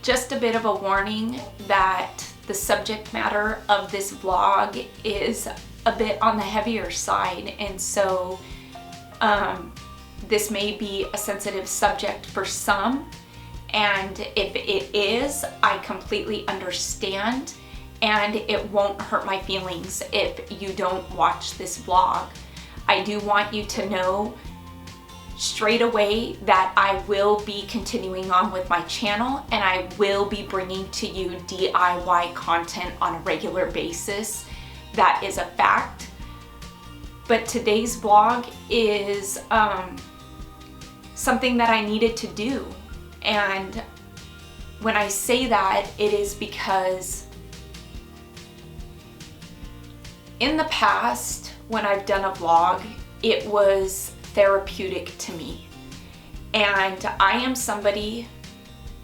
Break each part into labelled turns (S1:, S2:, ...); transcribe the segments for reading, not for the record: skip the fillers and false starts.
S1: just a bit of a warning that the subject matter of this vlog is a bit on the heavier side, and so this may be a sensitive subject for some, and if it is, I completely understand, and it won't hurt my feelings if you don't watch this vlog. I do want you to know straight away that I will be continuing on with my channel, and I will be bringing to you DIY content on a regular basis. That is a fact. But today's vlog is something that I needed to do. And when I say that, it is because in the past, when I've done a vlog, it was therapeutic to me. And I am somebody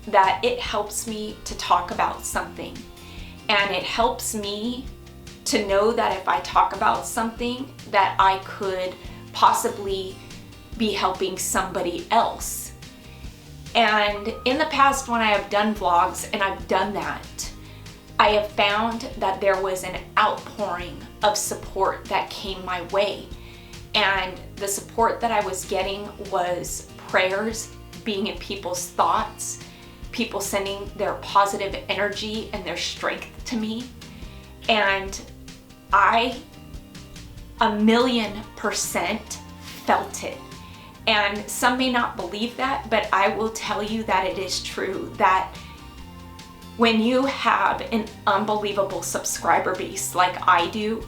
S1: that it helps me to talk about something. And it helps me to know that if I talk about something, that I could possibly be helping somebody else. And in the past, when I have done vlogs and I've done that, I have found that there was an outpouring of support that came my way. And the support that I was getting was prayers, being in people's thoughts, people sending their positive energy and their strength to me. And I 1,000,000% felt it. And some may not believe that, but I will tell you that it is true, that when you have an unbelievable subscriber base like I do,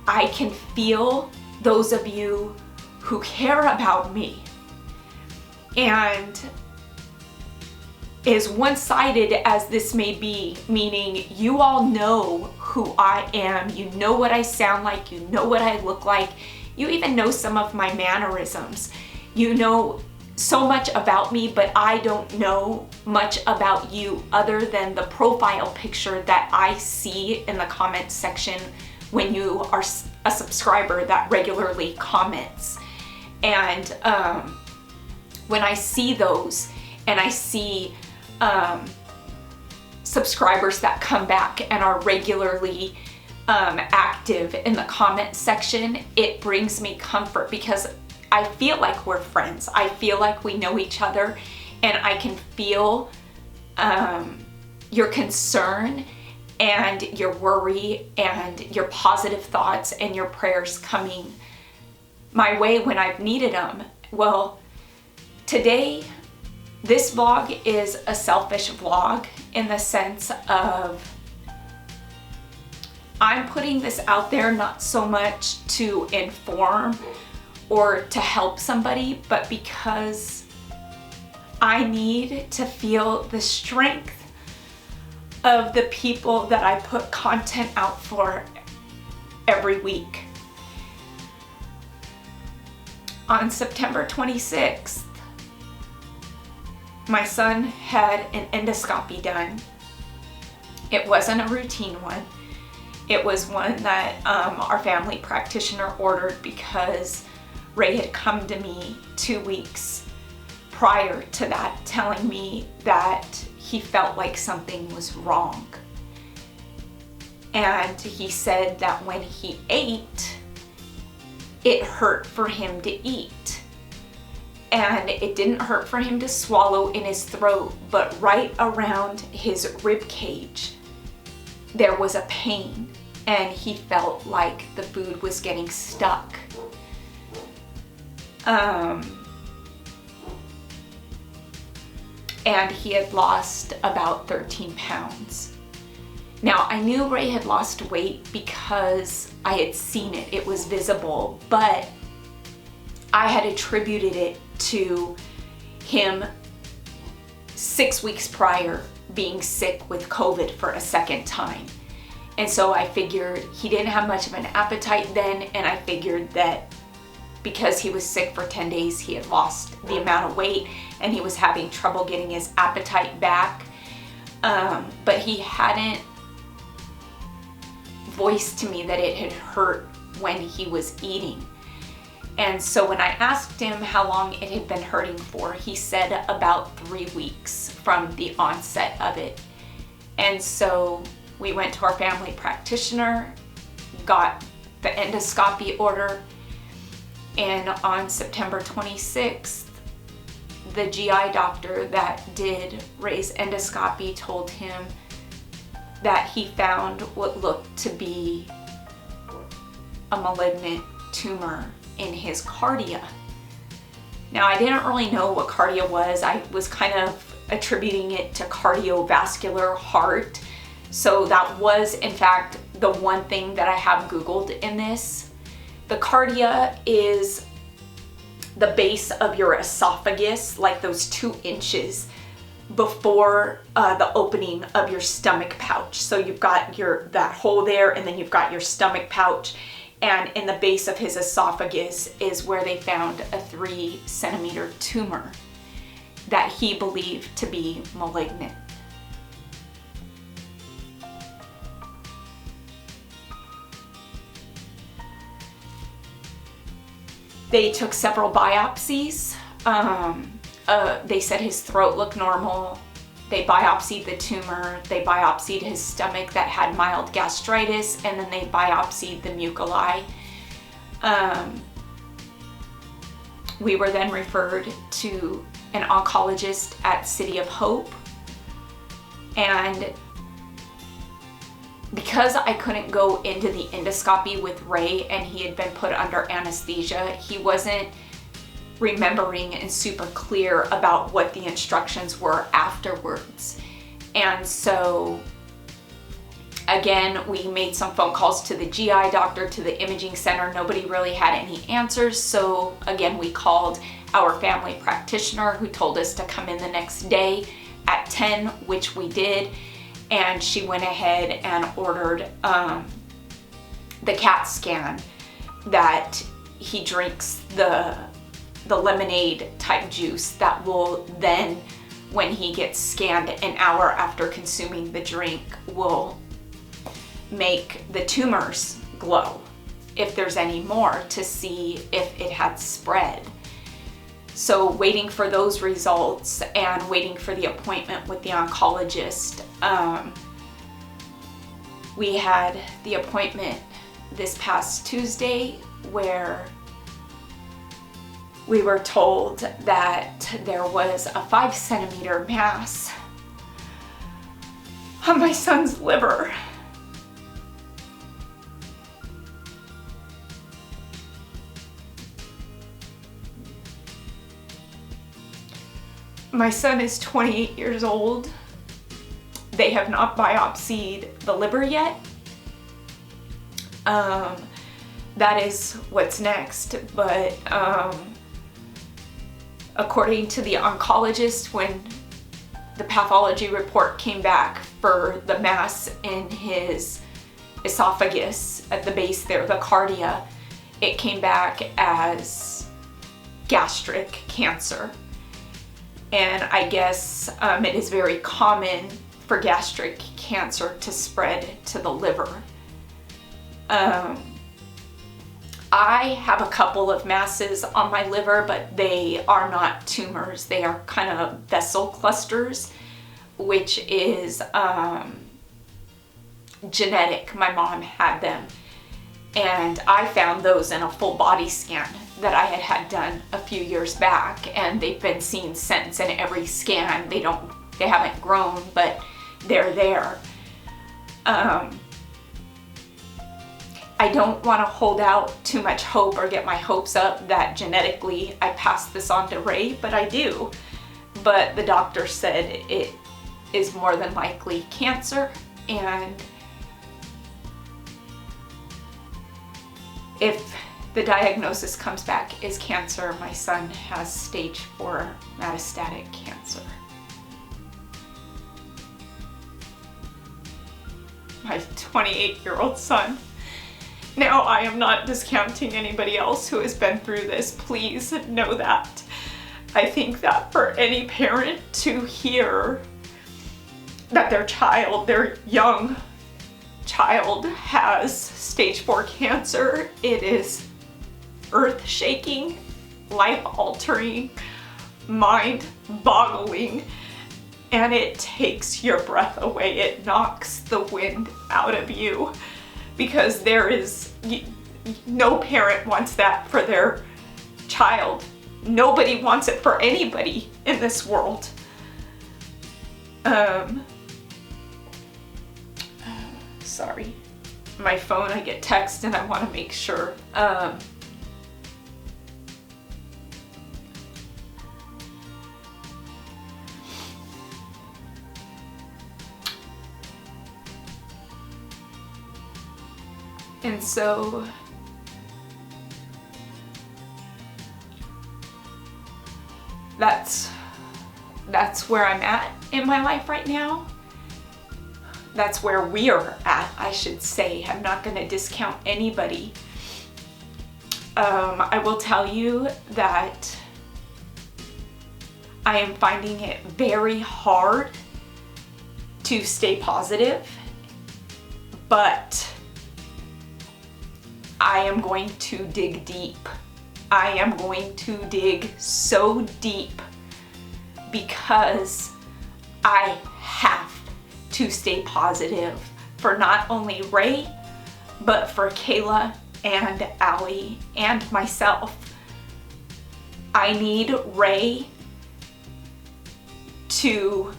S1: I can feel those of you who care about me. And as one-sided as this may be, meaning you all know who I am, you know what I sound like, you know what I look like, you even know some of my mannerisms, you know so much about me, but I don't know much about you other than the profile picture that I see in the comment section when you are a subscriber that regularly comments. And when I see those, and I see subscribers that come back and are regularly active in the comment section, it brings me comfort because I feel like we're friends. I feel like we know each other, and I can feel your concern and your worry and your positive thoughts and your prayers coming my way when I've needed them. Well, today, this vlog is a selfish vlog in the sense of I'm putting this out there not so much to inform or to help somebody, but because I need to feel the strength of the people that I put content out for every week. On September 26th, my son had an endoscopy done. It wasn't a routine one. It was one that our family practitioner ordered because Ray had come to me 2 weeks prior to that telling me that he felt like something was wrong. And he said that when he ate, it hurt for him to eat. And it didn't hurt for him to swallow in his throat, but right around his rib cage, there was a pain, and he felt like the food was getting stuck. And he had lost about 13 pounds. Now, I knew Ray had lost weight because I had seen it. It was visible, but I had attributed it to him 6 weeks prior being sick with COVID for a second time. And so I figured he didn't have much of an appetite then, and I figured that because he was sick for 10 days, he had lost the amount of weight and he was having trouble getting his appetite back. But he hadn't voiced to me that it had hurt when he was eating. And so when I asked him how long it had been hurting for, he said about 3 weeks from the onset of it. And so we went to our family practitioner, got the endoscopy order, and on September 26th, the GI doctor that did Ray's endoscopy told him that he found what looked to be a malignant tumor in his cardia. Now, I didn't really know what cardia was. I was kind of attributing it to cardiovascular heart. So that was, in fact, the one thing that I have Googled in this. The cardia is the base of your esophagus, like those 2 inches before the opening of your stomach pouch. So you've got that hole there, and then you've got your stomach pouch. And in the base of his esophagus is where they found a 3-centimeter tumor that he believed to be malignant. They took several biopsies. They said his throat looked normal. They biopsied the tumor. They biopsied his stomach that had mild gastritis, and then they biopsied the mucoli. We were then referred to an oncologist at City of Hope. And because I couldn't go into the endoscopy with Ray and he had been put under anesthesia, he wasn't remembering and super clear about what the instructions were afterwards. And so again, we made some phone calls to the GI doctor, to the imaging center. Nobody really had any answers. So again, we called our family practitioner, who told us to come in the next day at 10, which we did. And she went ahead and ordered the CAT scan that he drinks, the lemonade type juice that will then, when he gets scanned an hour after consuming the drink, will make the tumors glow, if there's any more, to see if it had spread. So waiting for those results and waiting for the appointment with the oncologist, we had the appointment this past Tuesday where we were told that there was a 5-centimeter mass on my son's liver. My son is 28 years old. They have not biopsied the liver yet. That is what's next, but according to the oncologist, when the pathology report came back for the mass in his esophagus at the base there, the cardia, it came back as gastric cancer. And I guess it is very common for gastric cancer to spread to the liver. I have a couple of masses on my liver, but they are not tumors. They are kind of vessel clusters, which is genetic. My mom had them. And I found those in a full body scan that I had done a few years back, and they've been seen since. In every scan, they haven't grown, but they're there. I don't want to hold out too much hope or get my hopes up that genetically I passed this on to Ray, but I do. But the doctor said it is more than likely cancer, and if the diagnosis comes back as cancer, my son has stage 4 metastatic cancer. My 28-year-old son. Now, I am not discounting anybody else who has been through this. Please know that. I think that for any parent to hear that their young child has stage 4 cancer, it is earth-shaking, life-altering, mind-boggling, and it takes your breath away. It knocks the wind out of you, because there is no parent wants that for their child. Nobody wants it for anybody in this world. Sorry, my phone, I get text and I want to make sure. And so that's where I'm at in my life right now. That's where we are at, I should say. I'm not going to discount anybody. I will tell you that I am finding it very hard to stay positive, but I am going to dig deep. I am going to dig so deep, because I have to stay positive for not only Ray, but for Kayla and Allie and myself. I need Ray to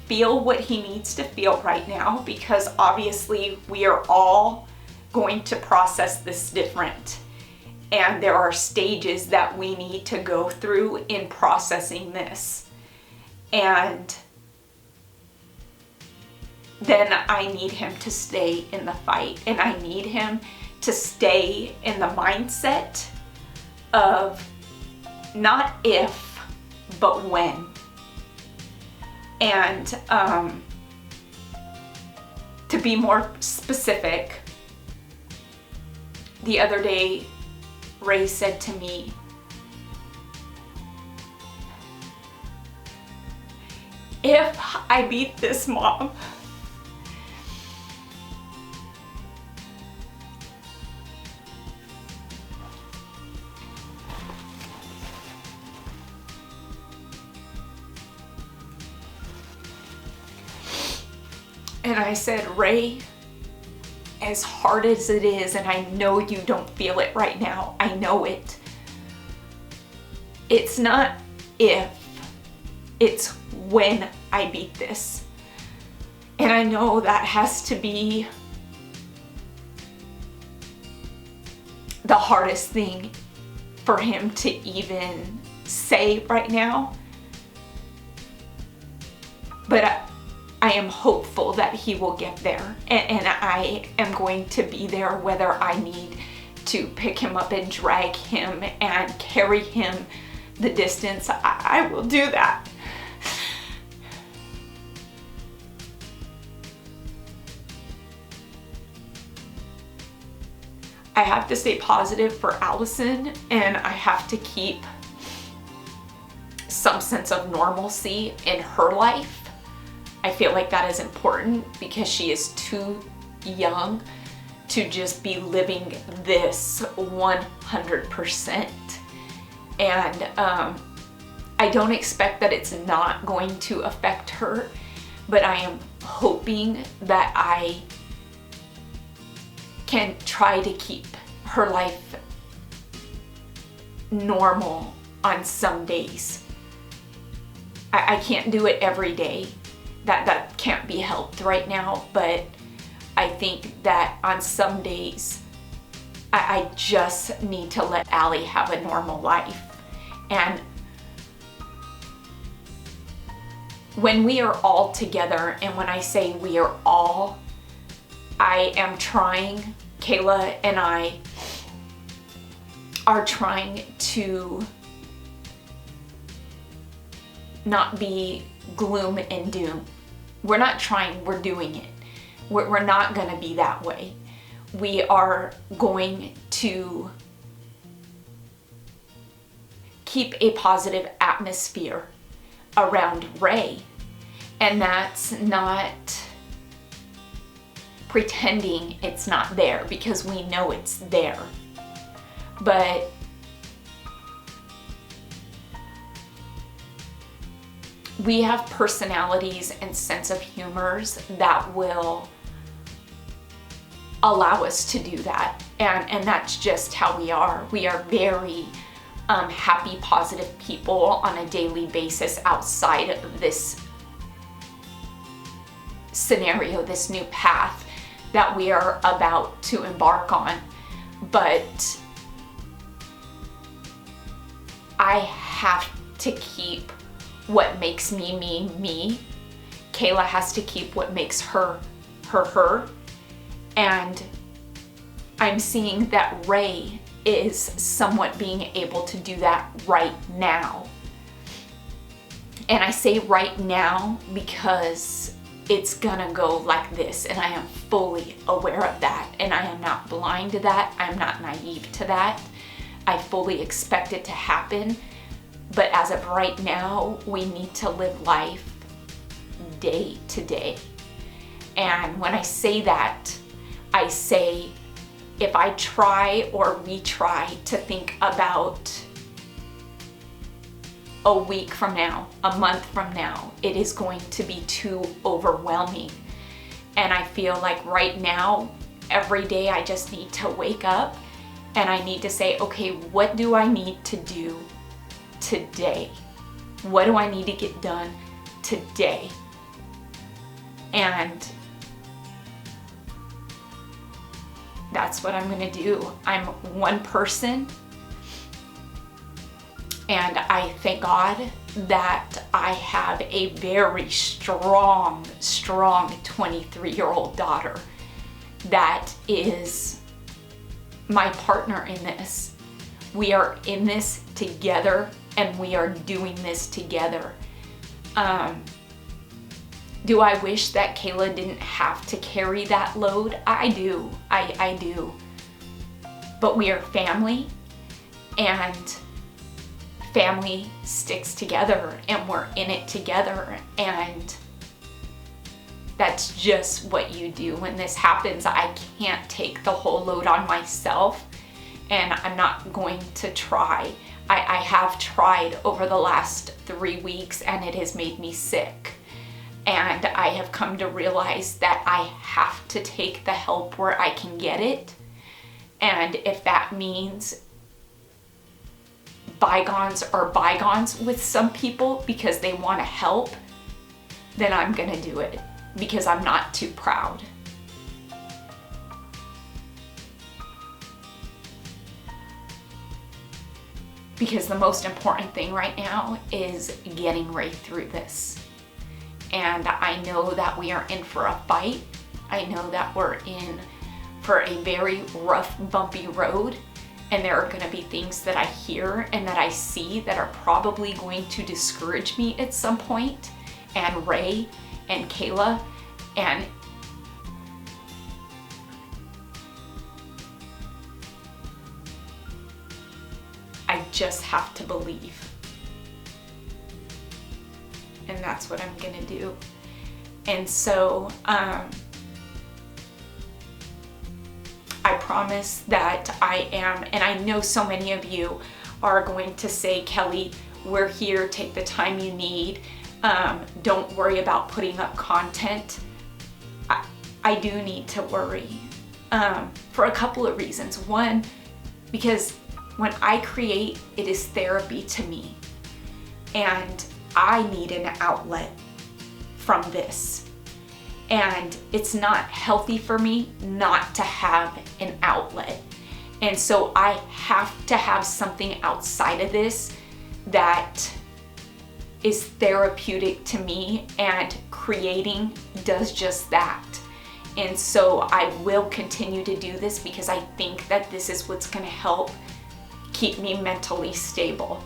S1: feel what he needs to feel right now, because obviously we are all going to process this different. And there are stages that we need to go through in processing this. And then I need him to stay in the fight, and I need him to stay in the mindset of not if, but when. And to be more specific, the other day, Ray said to me, if I beat this, Mom, and I said, Ray, as hard as it is, and I know you don't feel it right now, I know it. It's not if, it's when I beat this. And I know that has to be the hardest thing for him to even say right now. But I am hopeful that he will get there, and I am going to be there, whether I need to pick him up and drag him and carry him the distance. I will do that. I have to stay positive for Allison, and I have to keep some sense of normalcy in her life. I feel like that is important, because she is too young to just be living this 100%. And I don't expect that it's not going to affect her, but I am hoping that I can try to keep her life normal on some days. I can't do it every day. That can't be helped right now, but I think that on some days I just need to let Allie have a normal life. And when we are all together, and when I say we are all, I am trying, Kayla and I are trying to not be gloom and doom. We're not trying, we're doing it. We're not gonna be that way. We are going to keep a positive atmosphere around Ray. And that's not pretending it's not there, because we know it's there. But we have personalities and sense of humors that will allow us to do that. And that's just how we are. We are very happy, positive people on a daily basis outside of this scenario, this new path that we are about to embark on. But I have to keep what makes me me. Kayla has to keep what makes her her. And I'm seeing that Ray is somewhat being able to do that right now. And I say right now because it's gonna go like this, and I am fully aware of that. And I am not blind to that. I'm not naive to that. I fully expect it to happen. But as of right now, we need to live life day to day. And when I say that, I say, if I try or we try to think about a week from now, a month from now, it is going to be too overwhelming. And I feel like right now, every day I just need to wake up and I need to say, okay, what do I need to do today? What do I need to get done today? And that's what I'm gonna do. I'm one person, and I thank God that I have a very strong 23-year-old daughter that is my partner in this. We are in this together, and we are doing this together. Do I wish that Kayla didn't have to carry that load? I do. I do. But we are family, and family sticks together, and we're in it together. And that's just what you do when this happens. I can't take the whole load on myself, and I'm not going to try. I have tried over the last 3 weeks, and it has made me sick. And I have come to realize that I have to take the help where I can get it. And if that means bygones are bygones with some people because they want to help, then I'm gonna do it because I'm not too proud. Because the most important thing right now is getting Ray through this. And I know that we are in for a fight. I know that we're in for a very rough, bumpy road. And there are gonna be things that I hear and that I see that are probably going to discourage me at some point. And Ray and Kayla, and I just have to believe. And that's what I'm gonna do. And so I promise that I am, and I know so many of you are going to say, Kelly, we're here, take the time you need. Don't worry about putting up content. I do need to worry for a couple of reasons. One, because when I create, it is therapy to me. And I need an outlet from this. And it's not healthy for me not to have an outlet. And so I have to have something outside of this that is therapeutic to me, and creating does just that. And so I will continue to do this because I think that this is what's gonna help keep me mentally stable.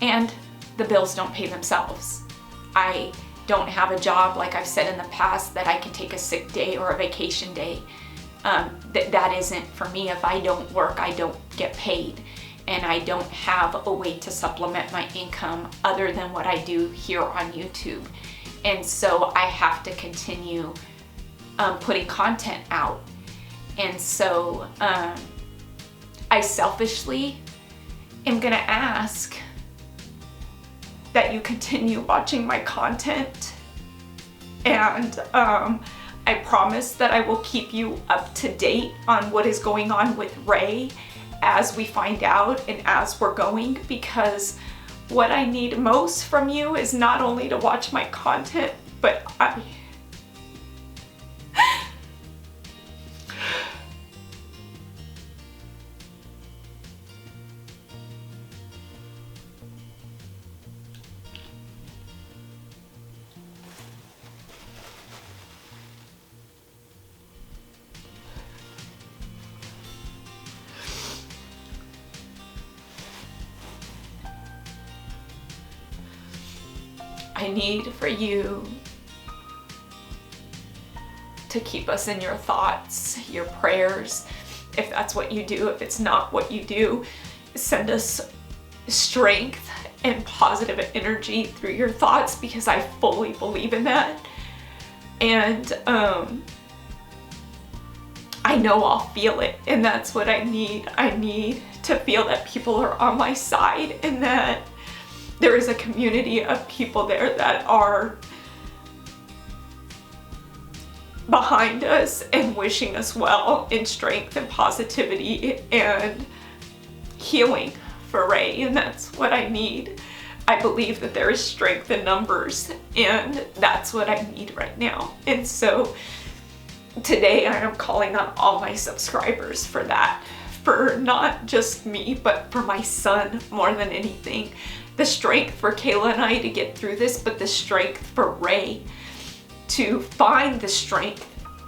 S1: And the bills don't pay themselves. I don't have a job, like I've said in the past, that I can take a sick day or a vacation day. That isn't for me. If I don't work, I don't get paid. And I don't have a way to supplement my income other than what I do here on YouTube. And so I have to continue putting content out. And so I selfishly am gonna ask that you continue watching my content. And I promise that I will keep you up to date on what is going on with Ray as we find out and as we're going, because what I need most from you is not only to watch my content, but I need for you to keep us in your thoughts, your prayers, if that's what you do. If it's not what you do, send us strength and positive energy through your thoughts, because I fully believe in that. And I know I'll feel it, and that's what I need. I need to feel that people are on my side and that there is a community of people there that are behind us and wishing us well, in strength and positivity and healing for Ray, and that's what I need. I believe that there is strength in numbers, and that's what I need right now. And so today I am calling on all my subscribers for that, for not just me, but for my son more than anything. The strength for Kayla and I to get through this, but the strength for Ray to find the strength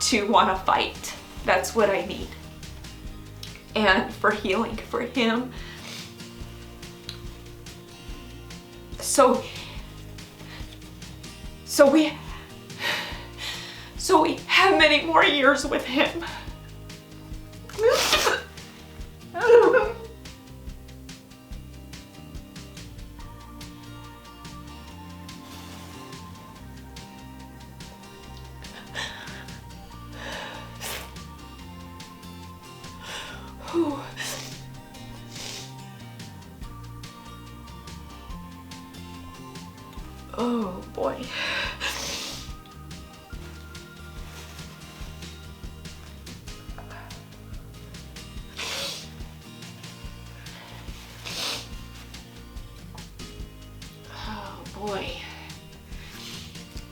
S1: to want to fight. That's what I need. And for healing for him. So we have many more years with him. Oh boy. Oh boy.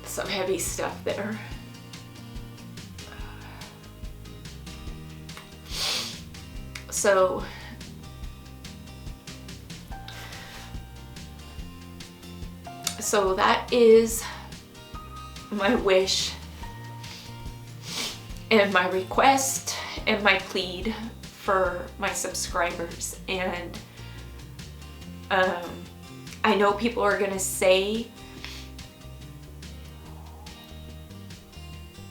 S1: Some heavy stuff there. So that is my wish and my request and my plead for my subscribers. And I know people are gonna say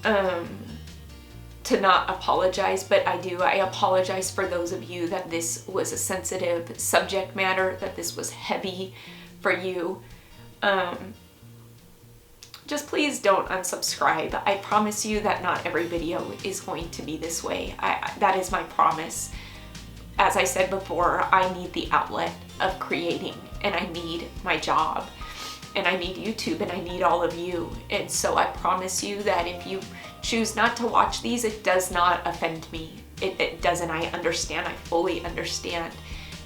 S1: to not apologize, but I do. I apologize for those of you that this was a sensitive subject matter, that this was heavy for you. Just please don't unsubscribe. I promise you that not every video is going to be this way. That is my promise. As I said before, I need the outlet of creating, and I need my job, and I need YouTube, and I need all of you. And so I promise you that if you choose not to watch these, it does not offend me. It doesn't. I understand. I fully understand.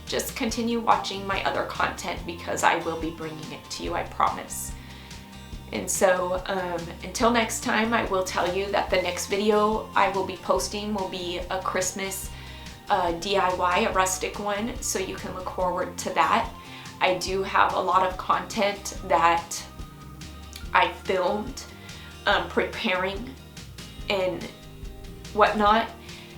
S1: Just continue watching my other content, because I will be bringing it to you, I promise. And so until next time, I will tell you that the next video I will be posting will be a Christmas DIY, a rustic one, so you can look forward to that. I do have a lot of content that I filmed preparing and whatnot.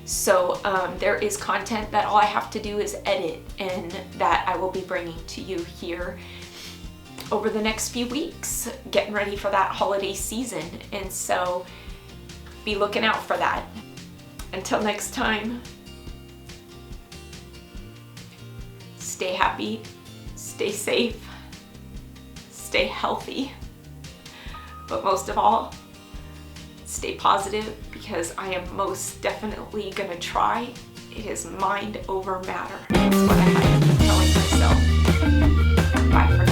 S1: So there is content that all I have to do is edit, and that I will be bringing to you here over the next few weeks, getting ready for that holiday season. And so be looking out for that. Until next time, stay happy, stay safe, stay healthy, but most of all, stay positive, because I am most definitely gonna try. It is mind over matter. That's what I have been telling myself. Bye for now.